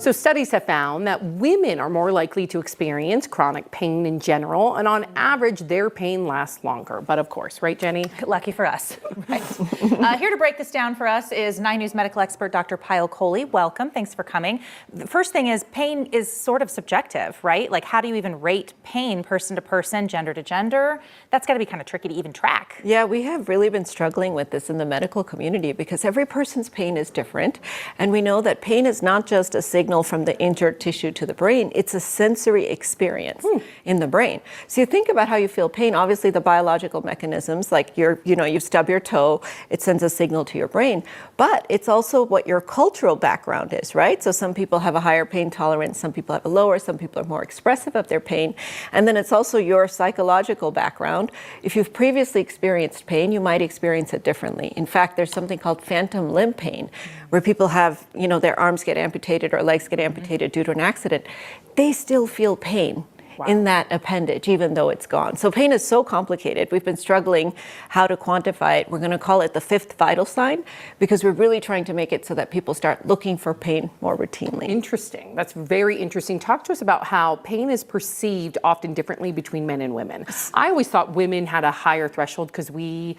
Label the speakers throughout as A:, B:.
A: So studies have found that women are more likely to experience chronic pain in general, and on average, their pain lasts longer. But of course, right, Jenny?
B: Lucky for us. Right. Here to break this down for us is 9 News medical expert Dr. Payal Kohli. Welcome. Thanks for coming. The first thing is pain is sort of subjective, right? Like, how do you even rate pain person to person, gender to gender? That's got to be kind of tricky to even track.
C: Yeah, we have really been struggling with this in the medical community because every person's pain is different. And we know that pain is not just a signal from the injured tissue to the brain, it's a sensory experience in the brain. So you think about how you feel pain, obviously the biological mechanisms, like you stub your toe, it sends a signal to your brain, but it's also what your cultural background is, right? So some people have a higher pain tolerance, some people have a lower, some people are more expressive of their pain. And then it's also your psychological background. If you've previously experienced pain, you might experience it differently. In fact, there's something called phantom limb pain, where people have, their arms get amputated or legs get amputated due to an accident. They still feel pain in that appendage, even though it's gone. So pain is so complicated. We've been struggling how to quantify it. We're going to call it the fifth vital sign because we're really trying to make it so that people start looking for pain more routinely.
A: Interesting. That's very interesting. Talk to us about how pain is perceived often differently between men and women. I always thought women had a higher threshold because we're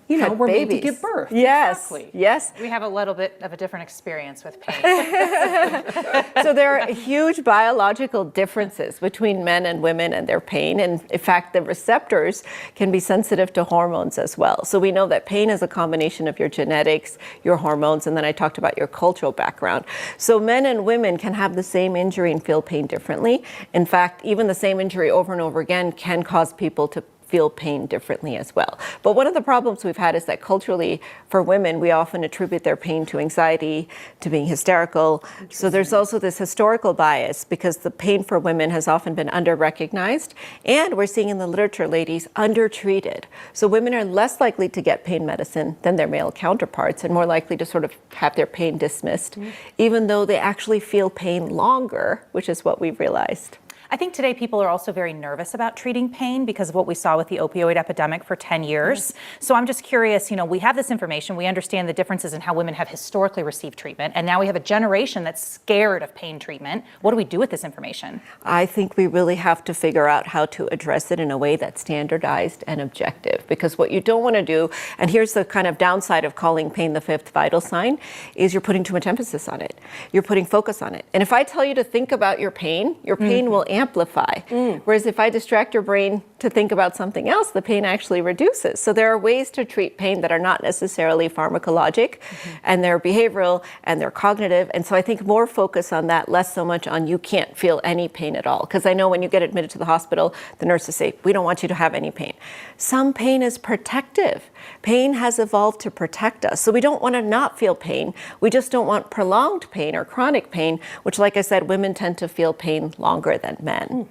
A: made to give birth.
C: Yes,
A: exactly.
C: Yes.
B: We have a little bit of a different experience with pain.
C: So there are huge biological differences between men and women and their pain. And in fact, the receptors can be sensitive to hormones as well. So we know that pain is a combination of your genetics, your hormones, and then I talked about your cultural background. So men and women can have the same injury and feel pain differently. In fact, even the same injury over and over again can cause people to feel pain differently as well. But one of the problems we've had is that culturally, for women, we often attribute their pain to anxiety, to being hysterical. So there's also this historical bias because the pain for women has often been under-recognized, and we're seeing in the literature, ladies, undertreated. So women are less likely to get pain medicine than their male counterparts and more likely to sort of have their pain dismissed, even though they actually feel pain longer, which is what we've realized.
B: I think today people are also very nervous about treating pain because of what we saw with the opioid epidemic for 10 years. So I'm just curious, we have this information, we understand the differences in how women have historically received treatment, and now we have a generation that's scared of pain treatment. What do we do with this information?
C: I think we really have to figure out how to address it in a way that's standardized and objective, because what you don't want to do, and here's the kind of downside of calling pain the fifth vital sign, is you're putting too much emphasis on it. You're putting focus on it. And if I tell you to think about your pain will amplify. Whereas if I distract your brain to think about something else, the pain actually reduces. So there are ways to treat pain that are not necessarily pharmacologic, and they're behavioral and they're cognitive. And so I think more focus on that, less so much on you can't feel any pain at all. Because I know when you get admitted to the hospital, the nurses say, we don't want you to have any pain. Some pain is protective. Pain has evolved to protect us. So we don't want to not feel pain. We just don't want prolonged pain or chronic pain, which, like I said, women tend to feel pain longer than men.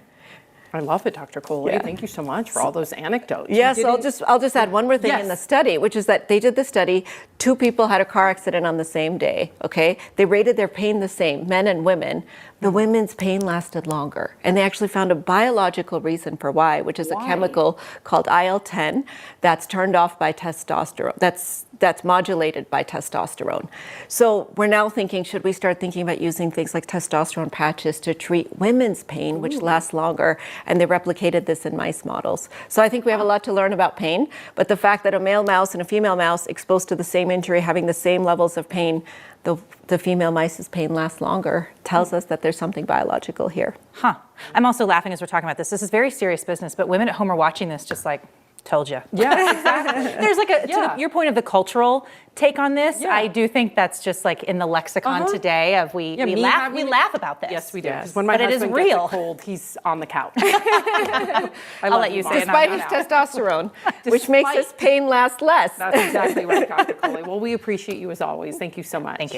A: I love it, Dr. Kohli. Yeah. Thank you so much for all those anecdotes.
C: Yes, I'll just add one more thing in the study, which is that they did the study. 2 people had a car accident on the same day, okay? They rated their pain the same, men and women. The women's pain lasted longer. And they actually found a biological reason for why, which is a chemical called IL-10 that's turned off by testosterone. That's modulated by testosterone. So we're now thinking, should we start thinking about using things like testosterone patches to treat women's pain, which lasts longer? And they replicated this in mice models. So I think we have a lot to learn about pain, but the fact that a male mouse and a female mouse exposed to the same injury, having the same levels of pain, the female mice's pain lasts longer, tells us that there's something biological here.
B: I'm also laughing as we're talking about this. This is very serious business, but women at home are watching this just like, told you.
A: Yeah, exactly.
B: There's like your point of the cultural take on this. I do think that's just like in the lexicon today of we laugh about this.
A: Yes, we do. When my husband gets a cold, he's on the couch.
B: I'll let you say it.
C: Despite his testosterone, which makes his pain last less.
A: That's exactly right, Dr. Kohli. Well, we appreciate you as always. Thank you so much.
B: Thank you.